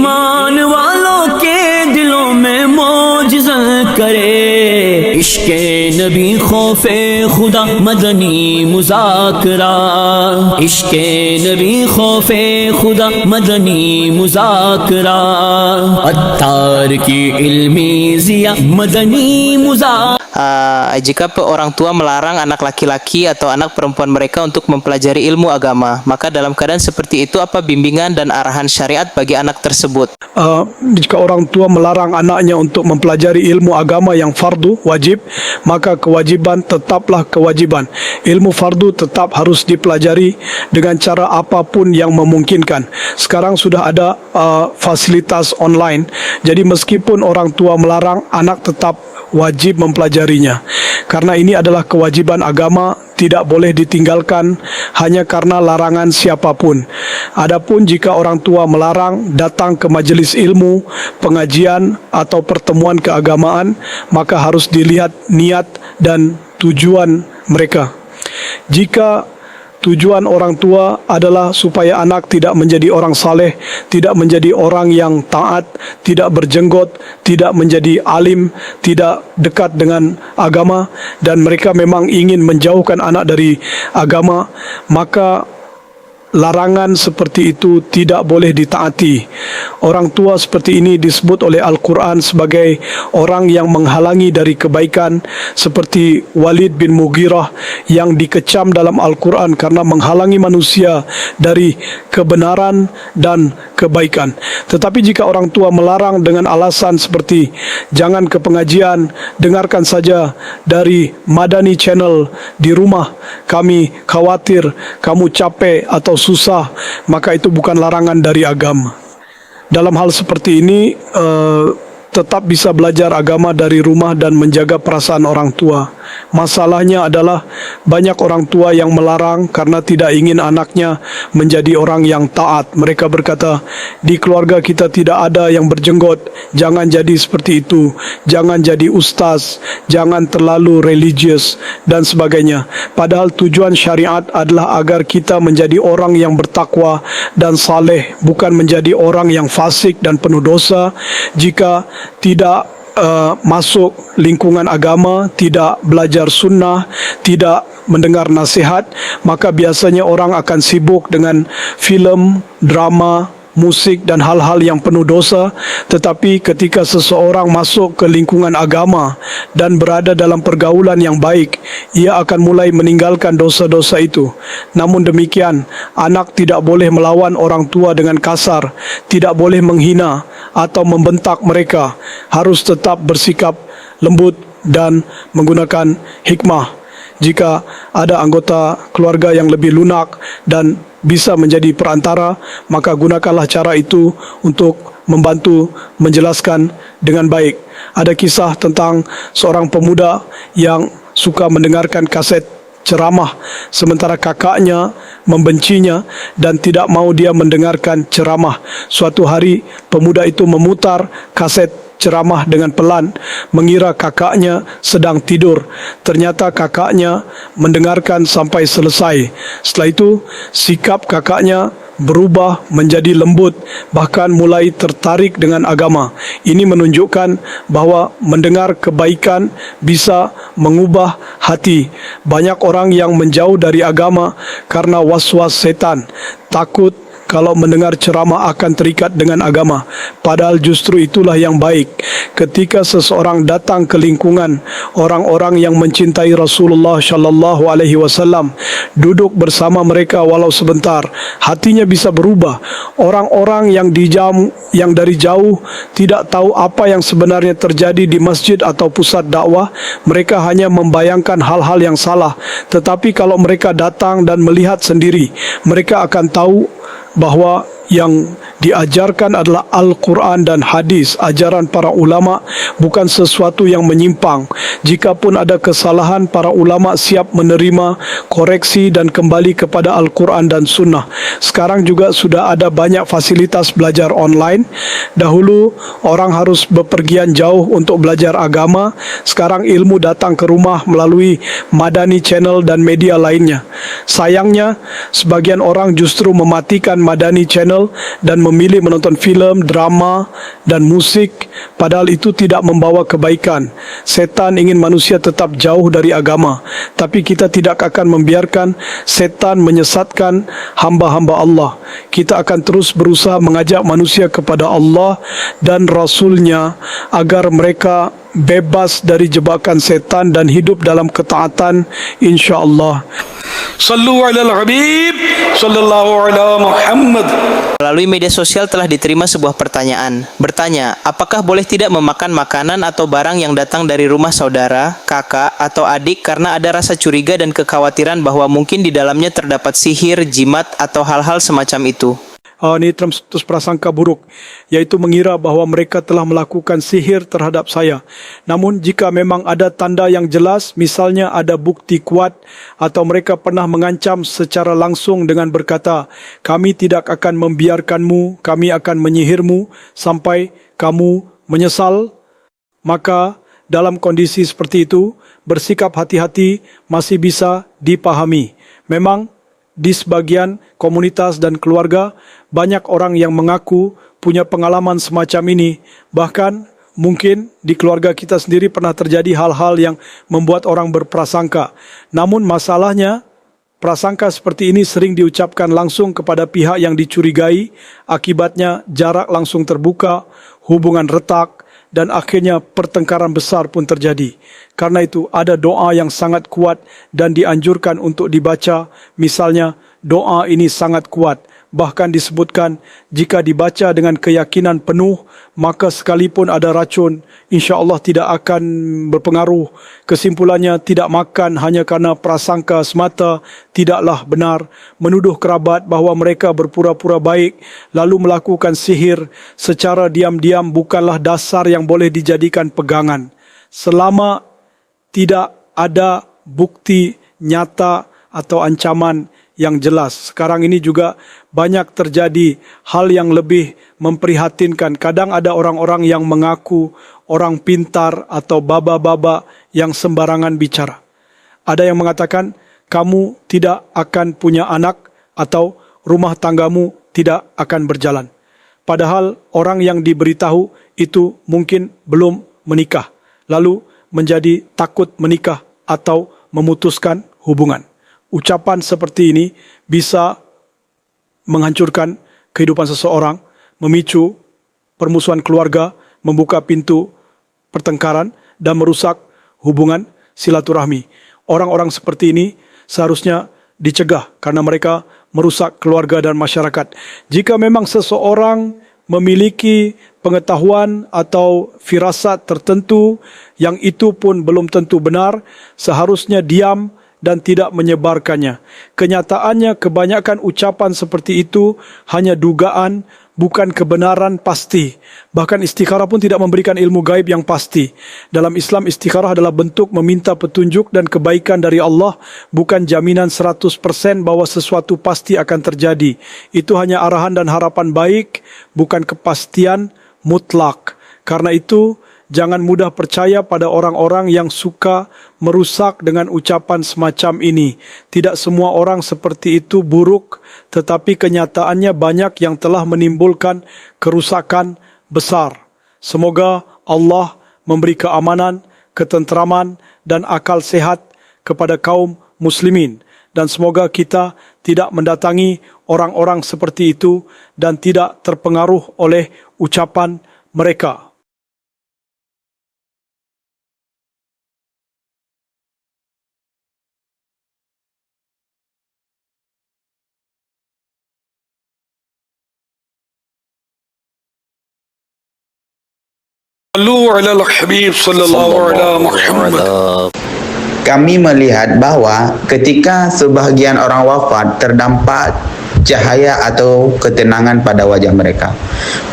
ईमान वालों के दिलों में मौजिज़ा करे, इश्क़े नबी खौफ़े खुदा मदनी मुज़ाकरा, इश्क़े नबी खौफ़े खुदा मदनी मुज़ाकरा, अत्तार की इल्मी ज़िया मदनी मुज़ाकरा. Jika orang tua melarang anak laki-laki atau anak perempuan mereka untuk mempelajari ilmu agama, maka dalam keadaan seperti itu apa bimbingan dan arahan syariat bagi anak tersebut? Jika orang tua melarang anaknya untuk mempelajari ilmu agama yang fardu, wajib, maka kewajiban tetaplah kewajiban. Ilmu fardu tetap harus dipelajari dengan cara apapun yang memungkinkan. Sekarang sudah ada fasilitas online, jadi meskipun orang tua melarang, anak tetap wajib mempelajarinya. Karena ini adalah kewajiban agama, tidak boleh ditinggalkan hanya karena larangan siapapun. Adapun jika orang tua melarang datang ke majelis ilmu, pengajian atau pertemuan keagamaan, maka harus dilihat niat dan tujuan mereka. Jika tujuan orang tua adalah supaya anak tidak menjadi orang saleh, tidak menjadi orang yang taat, tidak berjenggot, tidak menjadi alim, tidak dekat dengan agama, dan mereka memang ingin menjauhkan anak dari agama, maka larangan seperti itu tidak boleh ditaati. Orang tua seperti ini disebut oleh Al-Quran sebagai orang yang menghalangi dari kebaikan, seperti Walid bin Mughirah yang dikecam dalam Al-Quran karena menghalangi manusia dari kebenaran dan kebaikan. Tetapi jika orang tua melarang dengan alasan seperti jangan ke pengajian, dengarkan saja dari Madani Channel di rumah, kami khawatir kamu capek atau susah, maka itu bukan larangan dari agama. Dalam hal seperti ini tetap bisa belajar agama dari rumah dan menjaga perasaan orang tua. Masalahnya adalah banyak orang tua yang melarang karena tidak ingin anaknya menjadi orang yang taat. Mereka berkata, di keluarga kita tidak ada yang berjenggot, jangan jadi seperti itu, jangan jadi ustaz, jangan terlalu religius dan sebagainya. Padahal tujuan syariat adalah agar kita menjadi orang yang bertakwa dan saleh, bukan menjadi orang yang fasik dan penuh dosa. Jika tidak masuk lingkungan agama, tidak belajar sunnah, tidak mendengar nasihat, maka biasanya orang akan sibuk dengan filem, drama, musik dan hal-hal yang penuh dosa. Tetapi ketika seseorang masuk ke lingkungan agama dan berada dalam pergaulan yang baik, ia akan mulai meninggalkan dosa-dosa itu. Namun demikian, anak tidak boleh melawan orang tua dengan kasar, tidak boleh menghina atau membentak mereka, harus tetap bersikap lembut dan menggunakan hikmah. Jika ada anggota keluarga yang lebih lunak dan bisa menjadi perantara, maka gunakanlah cara itu untuk membantu menjelaskan dengan baik. Ada kisah tentang seorang pemuda yang suka mendengarkan kaset ceramah, sementara kakaknya membencinya dan tidak mau dia mendengarkan ceramah. Suatu hari pemuda itu memutar kaset ceramah dengan pelan, mengira kakaknya sedang tidur. Ternyata kakaknya mendengarkan sampai selesai. Setelah itu sikap kakaknya berubah menjadi lembut, bahkan mulai tertarik dengan agama. Ini menunjukkan bahwa mendengar kebaikan bisa mengubah hati. Banyak orang yang menjauh dari agama karena was-was setan, takut kalau mendengar ceramah akan terikat dengan agama. Padahal justru itulah yang baik. Ketika seseorang datang ke lingkungan orang-orang yang mencintai Rasulullah Shallallahu Alaihi Wasallam, duduk bersama mereka walau sebentar, hatinya bisa berubah. Orang-orang yang dari jauh tidak tahu apa yang sebenarnya terjadi di masjid atau pusat dakwah, mereka hanya membayangkan hal-hal yang salah. Tetapi kalau mereka datang dan melihat sendiri, mereka akan tahu bahwa yang diajarkan adalah Al-Quran dan hadis, ajaran para ulama, bukan sesuatu yang menyimpang. Jikapun ada kesalahan, para ulama siap menerima koreksi dan kembali kepada Al-Quran dan Sunnah. Sekarang juga sudah ada banyak fasilitas belajar online. Dahulu orang harus bepergian jauh untuk belajar agama. Sekarang ilmu datang ke rumah melalui Madani Channel dan media lainnya. Sayangnya, sebagian orang justru mematikan Madani Channel sosial dan memilih menonton filem, drama dan musik, padahal itu tidak membawa kebaikan. Setan ingin manusia tetap jauh dari agama, tapi kita tidak akan membiarkan setan menyesatkan hamba-hamba Allah. Kita akan terus berusaha mengajak manusia kepada Allah dan Rasul-Nya agar mereka bebas dari jebakan setan dan hidup dalam ketaatan, insya-Allah. Sallu ala al-Habib sallallahu ala Muhammad. Melalui media sosial telah diterima sebuah pertanyaan. Bertanya, apakah boleh tidak memakan makanan atau barang yang datang dari rumah saudara, kakak, atau adik karena ada rasa curiga dan kekhawatiran bahwa mungkin di dalamnya terdapat sihir, jimat, atau hal-hal semacam itu? Ini terus prasangka buruk, yaitu mengira bahawa mereka telah melakukan sihir terhadap saya. Namun jika memang ada tanda yang jelas, misalnya ada bukti kuat atau mereka pernah mengancam secara langsung dengan berkata, kami tidak akan membiarkanmu, kami akan menyihirmu sampai kamu menyesal, maka dalam kondisi seperti itu, bersikap hati-hati masih bisa dipahami. Memang di sebagian komunitas dan keluarga, banyak orang yang mengaku punya pengalaman semacam ini. Bahkan mungkin di keluarga kita sendiri pernah terjadi hal-hal yang membuat orang berprasangka. Namun masalahnya, prasangka seperti ini sering diucapkan langsung kepada pihak yang dicurigai. Akibatnya jarak langsung terbuka, hubungan retak, dan akhirnya pertengkaran besar pun terjadi. Karena itu ada doa yang sangat kuat dan dianjurkan untuk dibaca. Misalnya, doa ini sangat kuat. Bahkan disebutkan jika dibaca dengan keyakinan penuh, maka sekalipun ada racun, insya Allah tidak akan berpengaruh. Kesimpulannya, tidak makan hanya karena prasangka semata tidaklah benar. Menuduh kerabat bahawa mereka berpura-pura baik lalu melakukan sihir secara diam-diam bukanlah dasar yang boleh dijadikan pegangan. Selama tidak ada bukti nyata atau ancaman yang jelas. Sekarang ini juga banyak terjadi hal yang lebih memprihatinkan. Kadang ada orang-orang yang mengaku orang pintar atau baba-baba yang sembarangan bicara. Ada yang mengatakan kamu tidak akan punya anak atau rumah tanggamu tidak akan berjalan. Padahal orang yang diberitahu itu mungkin belum menikah, lalu menjadi takut menikah atau memutuskan hubungan. Ucapan seperti ini bisa menghancurkan kehidupan seseorang, memicu permusuhan keluarga, membuka pintu pertengkaran, dan merusak hubungan silaturahmi. Orang-orang seperti ini seharusnya dicegah karena mereka merusak keluarga dan masyarakat. Jika memang seseorang memiliki pengetahuan atau firasat tertentu yang itu pun belum tentu benar, seharusnya diam dan tidak menyebarkannya. Kenyataannya kebanyakan ucapan seperti itu hanya dugaan, bukan kebenaran pasti. Bahkan istikharah pun tidak memberikan ilmu gaib yang pasti. Dalam Islam, istikharah adalah bentuk meminta petunjuk dan kebaikan dari Allah, bukan jaminan 100% bahwa sesuatu pasti akan terjadi. Itu hanya arahan dan harapan baik, bukan kepastian mutlak. Karena itu, jangan mudah percaya pada orang-orang yang suka merusak dengan ucapan semacam ini. Tidak semua orang seperti itu buruk, tetapi kenyataannya banyak yang telah menimbulkan kerusakan besar. Semoga Allah memberi keamanan, ketenteraman, dan akal sehat kepada kaum muslimin. Dan semoga kita tidak mendatangi orang-orang seperti itu dan tidak terpengaruh oleh ucapan mereka. Sallu ala al-Habib sallallahu ala Muhammad. Kami melihat bahawa ketika sebahagian orang wafat terdampak cahaya atau ketenangan pada wajah mereka.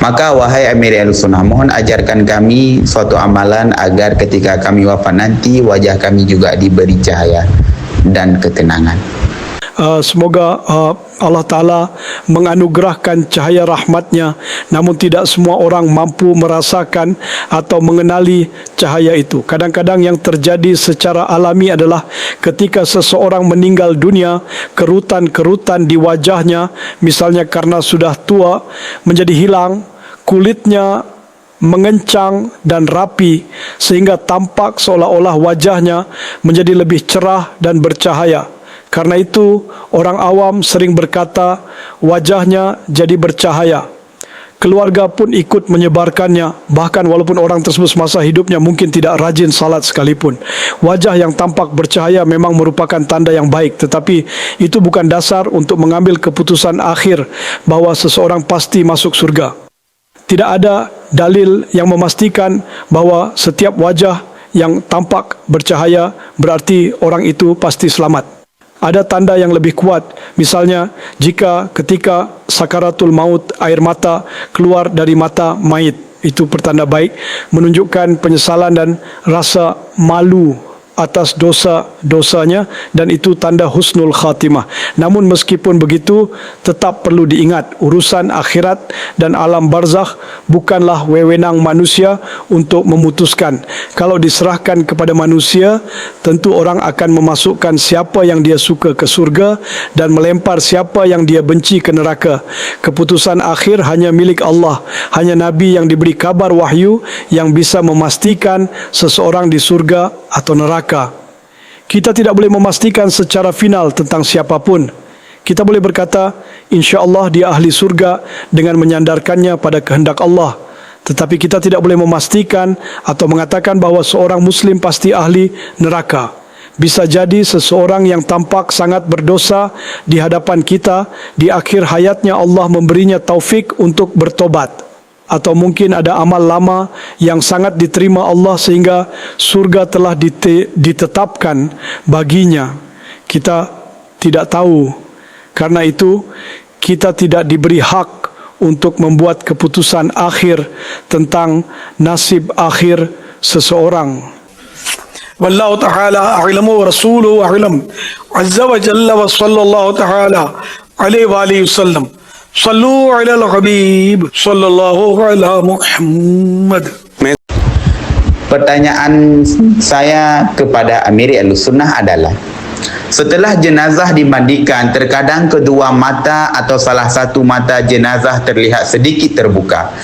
Maka wahai Amir Al-Sunnah, mohon ajarkan kami suatu amalan agar ketika kami wafat nanti wajah kami juga diberi cahaya dan ketenangan. Semoga Allah Ta'ala menganugerahkan cahaya rahmatnya, namun tidak semua orang mampu merasakan atau mengenali cahaya itu. Kadang-kadang yang terjadi secara alami adalah ketika seseorang meninggal dunia, kerutan-kerutan di wajahnya, misalnya karena sudah tua, menjadi hilang, kulitnya mengencang dan rapi sehingga tampak seolah-olah wajahnya menjadi lebih cerah dan bercahaya. Karena itu orang awam sering berkata wajahnya jadi bercahaya. Keluarga pun ikut menyebarkannya, bahkan walaupun orang tersebut semasa hidupnya mungkin tidak rajin salat sekalipun. Wajah yang tampak bercahaya memang merupakan tanda yang baik, tetapi itu bukan dasar untuk mengambil keputusan akhir bahawa seseorang pasti masuk surga. Tidak ada dalil yang memastikan bahawa setiap wajah yang tampak bercahaya berarti orang itu pasti selamat. Ada tanda yang lebih kuat, misalnya jika ketika sakaratul maut air mata keluar dari mata mayit, itu pertanda baik, menunjukkan penyesalan dan rasa malu atas dosa-dosanya, dan itu tanda husnul khatimah. Namun meskipun begitu, tetap perlu diingat urusan akhirat dan alam barzakh bukanlah wewenang manusia untuk memutuskan. Kalau diserahkan kepada manusia, tentu orang akan memasukkan siapa yang dia suka ke surga dan melempar siapa yang dia benci ke neraka. Keputusan akhir hanya milik Allah. Hanya Nabi yang diberi kabar wahyu yang bisa memastikan seseorang di surga atau neraka. Kita tidak boleh memastikan secara final tentang siapapun. Kita boleh berkata, insya-Allah dia ahli surga dengan menyandarkannya pada kehendak Allah. Tetapi kita tidak boleh memastikan atau mengatakan bahawa seorang Muslim pasti ahli neraka. Bisa jadi seseorang yang tampak sangat berdosa di hadapan kita, di akhir hayatnya Allah memberinya taufik untuk bertobat. Atau mungkin ada amal lama yang sangat diterima Allah sehingga surga telah ditetapkan baginya. Kita tidak tahu. Karena itu kita tidak diberi hak untuk membuat keputusan akhir tentang nasib akhir seseorang. Wallahu ta'ala a'lamu wa rasuluhu a'lam. Azza wa jalla wa sallallahu ta'ala alaihi wa alihi wasallam. Sallu ala al-habib sallallahu ala Muhammad. Pertanyaan saya kepada Amiri Ahlussunnah adalah, setelah jenazah dimandikan, terkadang kedua mata atau salah satu mata jenazah terlihat sedikit terbuka.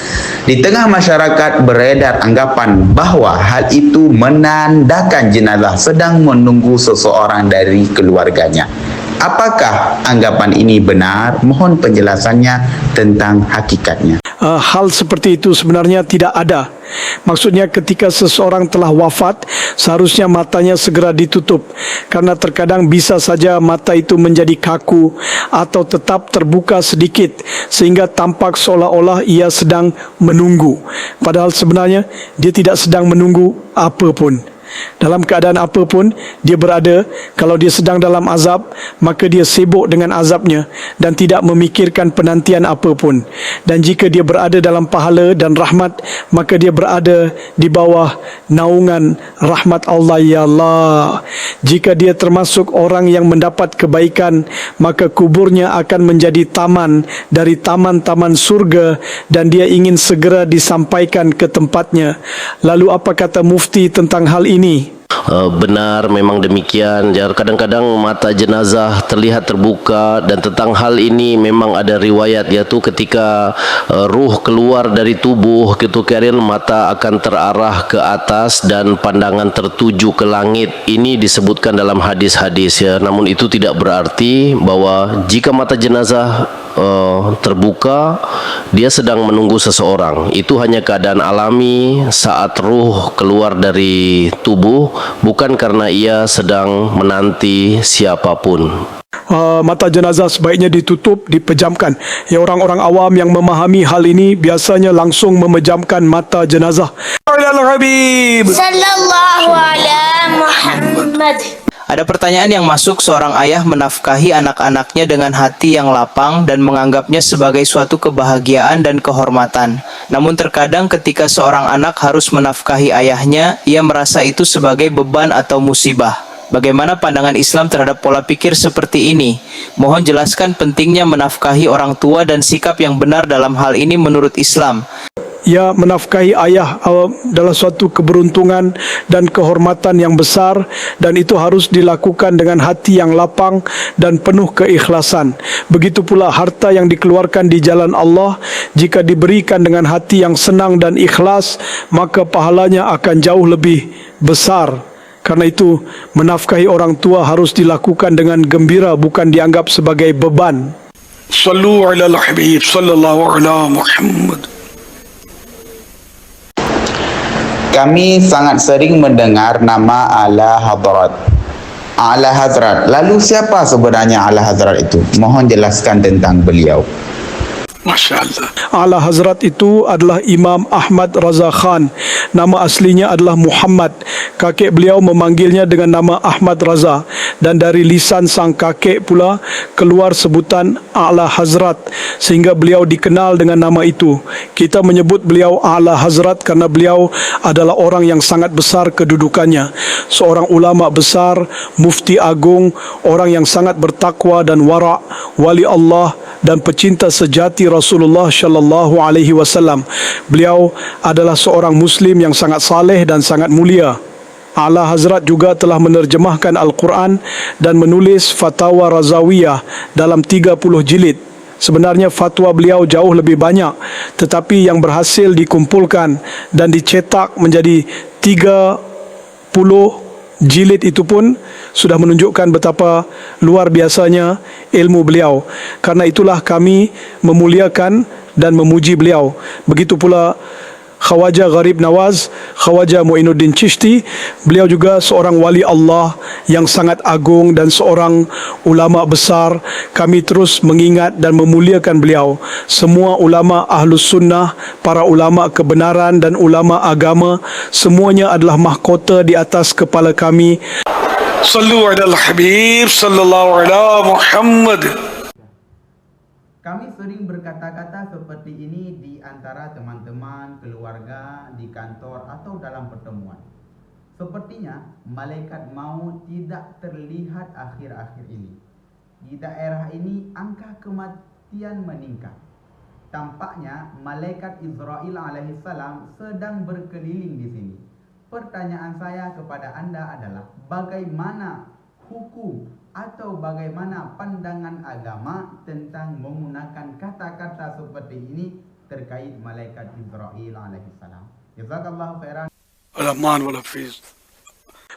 Di tengah masyarakat beredar anggapan bahawa hal itu menandakan jenazah sedang menunggu seseorang dari keluarganya. Apakah anggapan ini benar? Mohon penjelasannya tentang hakikatnya. Hal seperti itu sebenarnya tidak ada. Maksudnya ketika seseorang telah wafat, seharusnya matanya segera ditutup. Karena terkadang bisa saja mata itu menjadi kaku atau tetap terbuka sedikit sehingga tampak seolah-olah ia sedang menunggu. Padahal sebenarnya dia tidak sedang menunggu apa pun. Dalam keadaan apapun dia berada, kalau dia sedang dalam azab, maka dia sibuk dengan azabnya dan tidak memikirkan penantian apapun. Dan jika dia berada dalam pahala dan rahmat, maka dia berada di bawah naungan rahmat Allah. Ya Allah, jika dia termasuk orang yang mendapat kebaikan, maka kuburnya akan menjadi taman dari taman-taman surga dan dia ingin segera disampaikan ke tempatnya. Lalu apa kata mufti tentang hal ini? Benar, memang demikian. Kadang-kadang mata jenazah terlihat terbuka, dan tentang hal ini memang ada riwayat, yaitu ketika ruh keluar dari tubuh, kemudian mata akan terarah ke atas dan pandangan tertuju ke langit. Ini disebutkan dalam hadis-hadis, ya. Namun itu tidak berarti bahwa jika mata jenazah terbuka, dia sedang menunggu seseorang. Itu hanya keadaan alami saat ruh keluar dari tubuh, bukan karena ia sedang menanti siapapun. Mata jenazah sebaiknya ditutup, dipejamkan. Ya, orang-orang awam yang memahami hal ini biasanya langsung memejamkan mata jenazah. Al-Habib Sallallahu ala Muhammad. Ada pertanyaan yang masuk, seorang ayah menafkahi anak-anaknya dengan hati yang lapang dan menganggapnya sebagai suatu kebahagiaan dan kehormatan. Namun terkadang ketika seorang anak harus menafkahi ayahnya, ia merasa itu sebagai beban atau musibah. Bagaimana pandangan Islam terhadap pola pikir seperti ini? Mohon jelaskan pentingnya menafkahi orang tua dan sikap yang benar dalam hal ini menurut Islam. Ya, menafkahi ayah adalah suatu keberuntungan dan kehormatan yang besar, dan itu harus dilakukan dengan hati yang lapang dan penuh keikhlasan. Begitu pula harta yang dikeluarkan di jalan Allah, jika diberikan dengan hati yang senang dan ikhlas, maka pahalanya akan jauh lebih besar. Karena itu, menafkahi orang tua harus dilakukan dengan gembira, bukan dianggap sebagai beban. Sallu ala al-Habib sallallahu ala Muhammad. Kami sangat sering mendengar nama Ala Hadrat. Ala Hazrat. Lalu siapa sebenarnya Ala Hazrat itu? Mohon jelaskan tentang beliau. Masya Allah. Ala Hazrat itu adalah Imam Ahmad Raza Khan. Nama aslinya adalah Muhammad. Kakek beliau memanggilnya dengan nama Ahmad Raza, dan dari lisan sang kakek pula keluar sebutan Ala Hazrat, sehingga beliau dikenal dengan nama itu. Kita menyebut beliau Ala Hazrat karena beliau adalah orang yang sangat besar kedudukannya, seorang ulama besar, mufti agung, orang yang sangat bertakwa dan wara', wali Allah dan pecinta sejati Rasulullah sallallahu alaihi wasallam. Beliau adalah seorang muslim yang sangat saleh dan sangat mulia. Ala Hazrat juga telah menerjemahkan Al-Quran dan menulis Fatwa Razawiyah dalam 30 jilid. Sebenarnya fatwa beliau jauh lebih banyak, tetapi yang berhasil dikumpulkan dan dicetak menjadi 30 jilid itu pun sudah menunjukkan betapa luar biasanya ilmu beliau. Karena itulah kami memuliakan dan memuji beliau. Begitu pula Khawaja Gharib Nawaz, Khawaja Muinuddin Chishti, beliau juga seorang wali Allah yang sangat agung dan seorang ulama besar. Kami terus mengingat dan memuliakan beliau. Semua ulama Ahlus Sunnah, para ulama kebenaran dan ulama agama, semuanya adalah mahkota di atas kepala kami. Sallu ala al-Habib sallallahu ala Muhammad. Kami sering berkata-kata seperti ini di antara teman-teman, keluarga, di kantor atau dalam pertemuan. Sepertinya malaikat maut tidak terlihat akhir-akhir ini. Di daerah ini angka kematian meningkat. Tampaknya malaikat Israel alaihissalam sedang berkeliling di sini. Pertanyaan saya kepada anda adalah, bagaimana hukum atau bagaimana pandangan agama tentang menggunakan kata-kata seperti ini terkait malaikat Israel alaihissalam? Jazakallahu khairan. Al-Aman wal-Hafiz.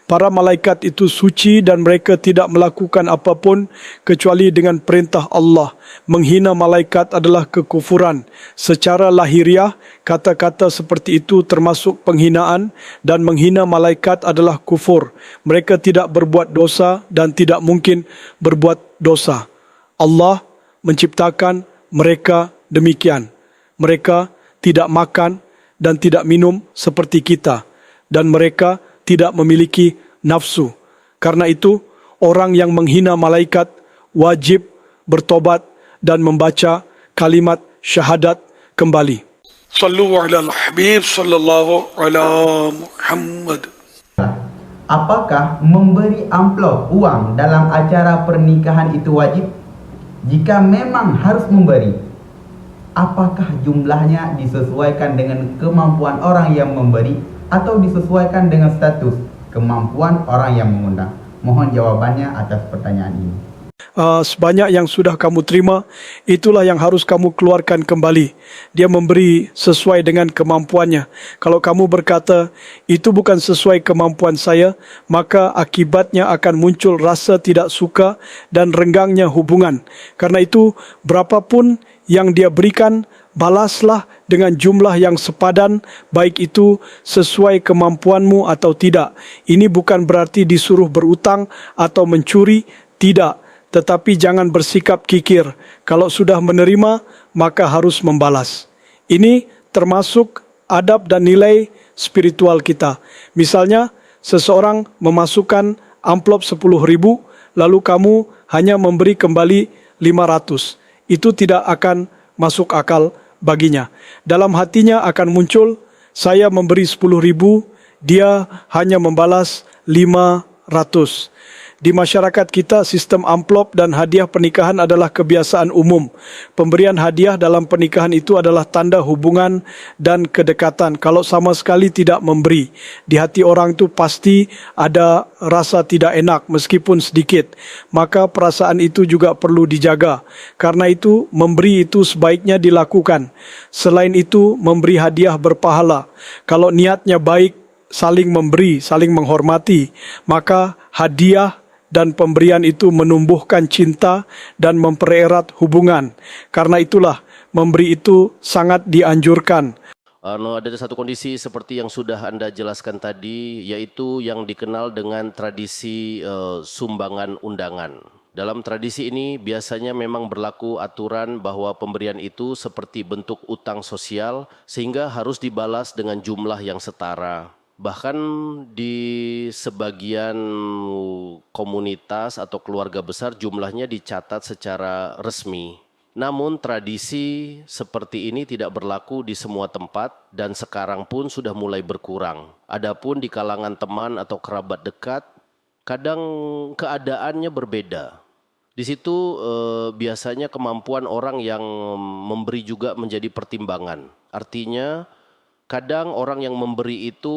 Para malaikat itu suci dan mereka tidak melakukan apapun kecuali dengan perintah Allah. Menghina malaikat adalah kekufuran. Secara lahiriah, kata-kata seperti itu termasuk penghinaan, dan menghina malaikat adalah kufur. Mereka tidak berbuat dosa dan tidak mungkin berbuat dosa. Allah menciptakan mereka demikian. Mereka tidak makan dan tidak minum seperti kita, dan mereka tidak memiliki nafsu. Karena itu, orang yang menghina malaikat wajib bertobat dan membaca kalimat syahadat kembali. Sallu ala al-Habib sallallahu ala Muhammad. Apakah memberi amplop uang dalam acara pernikahan itu wajib? Jika memang harus memberi, apakah jumlahnya disesuaikan dengan kemampuan orang yang memberi atau disesuaikan dengan status kemampuan orang yang mengundang? Mohon jawabannya atas pertanyaan ini. Sebanyak yang sudah kamu terima, itulah yang harus kamu keluarkan kembali. Dia memberi sesuai dengan kemampuannya. Kalau kamu berkata, itu bukan sesuai kemampuan saya, maka akibatnya akan muncul rasa tidak suka dan renggangnya hubungan. Karena itu, berapapun yang dia berikan, balaslah dengan jumlah yang sepadan, baik itu sesuai kemampuanmu atau tidak. Ini bukan berarti disuruh berutang atau mencuri, tidak. Tetapi jangan bersikap kikir. Kalau sudah menerima, maka harus membalas. Ini termasuk adab dan nilai spiritual kita. Misalnya, seseorang memasukkan amplop 10.000, lalu kamu hanya memberi kembali 500. Itu tidak akan masuk akal baginya. Dalam hatinya akan muncul, saya memberi 10.000, dia hanya membalas 500. Di masyarakat kita, sistem amplop dan hadiah pernikahan adalah kebiasaan umum. Pemberian hadiah dalam pernikahan itu adalah tanda hubungan dan kedekatan. Kalau sama sekali tidak memberi, di hati orang itu pasti ada rasa tidak enak meskipun sedikit. Maka perasaan itu juga perlu dijaga. Karena itu, memberi itu sebaiknya dilakukan. Selain itu, memberi hadiah berpahala. Kalau niatnya baik, saling memberi, saling menghormati, maka hadiah dan pemberian itu menumbuhkan cinta dan mempererat hubungan. Karena itulah memberi itu sangat dianjurkan. Ada satu kondisi seperti yang sudah Anda jelaskan tadi, yaitu yang dikenal dengan tradisi sumbangan undangan. Dalam tradisi ini biasanya memang berlaku aturan bahwa pemberian itu seperti bentuk utang sosial sehingga harus dibalas dengan jumlah yang setara. Bahkan di sebagian komunitas atau keluarga besar jumlahnya dicatat secara resmi. Namun tradisi seperti ini tidak berlaku di semua tempat dan sekarang pun sudah mulai berkurang. Adapun di kalangan teman atau kerabat dekat, kadang keadaannya berbeda. Di situ biasanya kemampuan orang yang memberi juga menjadi pertimbangan. Artinya, kadang orang yang memberi itu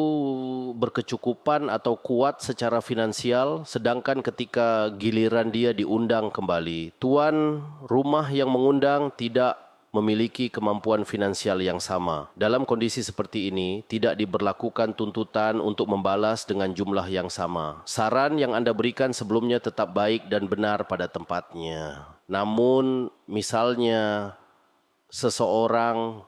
berkecukupan atau kuat secara finansial, sedangkan ketika giliran dia diundang kembali, tuan rumah yang mengundang tidak memiliki kemampuan finansial yang sama. Dalam kondisi seperti ini, tidak diberlakukan tuntutan untuk membalas dengan jumlah yang sama. Saran yang Anda berikan sebelumnya tetap baik dan benar pada tempatnya. Namun, misalnya seseorang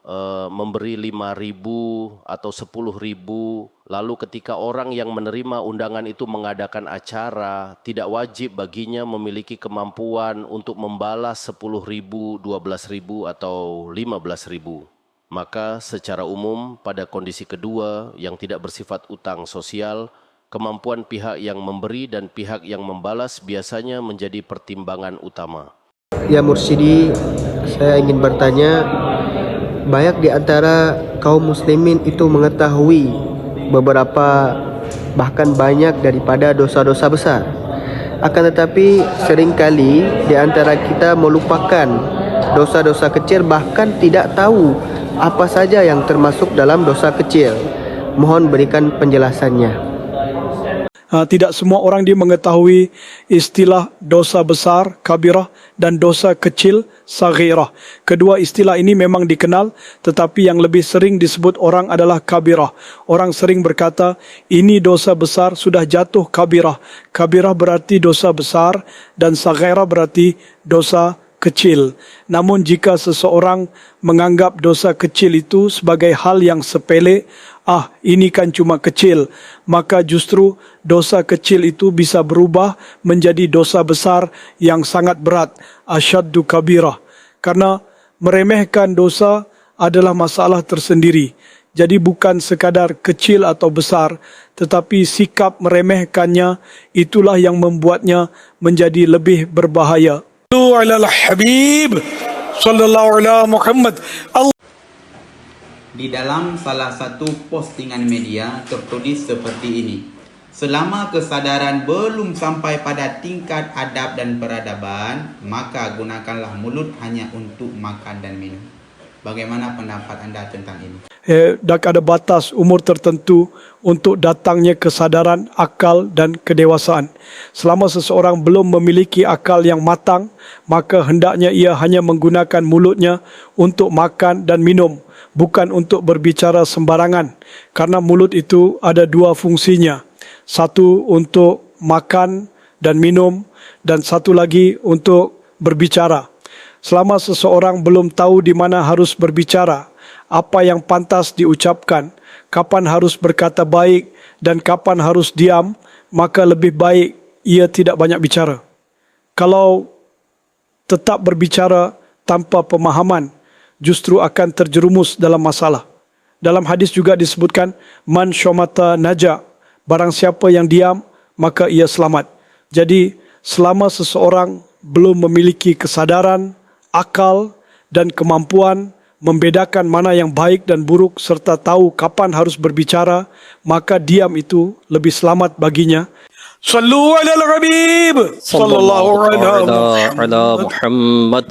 memberi 5.000 atau 10.000, lalu ketika orang yang menerima undangan itu mengadakan acara, tidak wajib baginya memiliki kemampuan untuk membalas 10.000, 12.000 atau 15.000. Maka secara umum pada kondisi kedua yang tidak bersifat utang sosial, kemampuan pihak yang memberi dan pihak yang membalas biasanya menjadi pertimbangan utama. Ya Mursyidi, saya ingin bertanya, banyak di antara kaum muslimin itu mengetahui beberapa, bahkan banyak daripada dosa-dosa besar. Akan tetapi seringkali di antara kita melupakan dosa-dosa kecil, bahkan tidak tahu apa saja yang termasuk dalam dosa kecil. Mohon berikan penjelasannya. Tidak semua orang dia mengetahui istilah dosa besar, kabirah, dan dosa kecil, saghirah. Kedua istilah ini memang dikenal, tetapi yang lebih sering disebut orang adalah kabirah. Orang sering berkata, ini dosa besar, sudah jatuh kabirah. Kabirah berarti dosa besar, dan saghirah berarti dosa kecil. Namun jika seseorang menganggap dosa kecil itu sebagai hal yang sepele, ini kan cuma kecil, maka justru dosa kecil itu bisa berubah menjadi dosa besar yang sangat berat, asyaddu kabirah. Karena meremehkan dosa adalah masalah tersendiri. Jadi bukan sekadar kecil atau besar, tetapi sikap meremehkannya itulah yang membuatnya menjadi lebih berbahaya. Habib sallallahu alaihi Muhammad. Di dalam salah satu postingan media tertulis seperti ini. Selama kesadaran belum sampai pada tingkat adab dan peradaban, maka gunakanlah mulut hanya untuk makan dan minum. Bagaimana pendapat anda tentang ini? Dan ada batas umur tertentu untuk datangnya kesadaran, akal dan kedewasaan. Selama seseorang belum memiliki akal yang matang, maka hendaknya ia hanya menggunakan mulutnya untuk makan dan minum, bukan untuk berbicara sembarangan. Karena mulut itu ada dua fungsinya. Satu untuk makan dan minum, dan satu lagi untuk berbicara. Selama seseorang belum tahu di mana harus berbicara, apa yang pantas diucapkan, kapan harus berkata baik dan kapan harus diam, maka lebih baik ia tidak banyak bicara. Kalau tetap berbicara tanpa pemahaman, justru akan terjerumus dalam masalah. Dalam hadis juga disebutkan, man syamata naja, barang siapa yang diam, maka ia selamat. Jadi, selama seseorang belum memiliki kesadaran, akal dan kemampuan membedakan mana yang baik dan buruk serta tahu kapan harus berbicara, maka diam itu lebih selamat baginya. Sallu ala al-Habib sallallahu alaihi wa sallam. على محمد